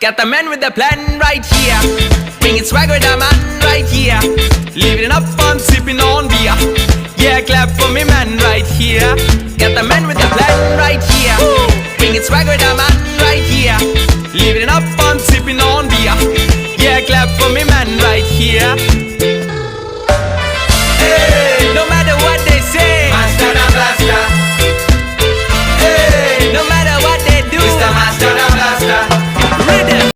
Got the man with the plan right here. Bringing swag with the man right here. Living up on sipping on beer. Yeah, clap for me man right here. Got the man with the plan right here. Bringing swag with the man right here. Living up on sipping on beer. Yeah, clap for me man right here.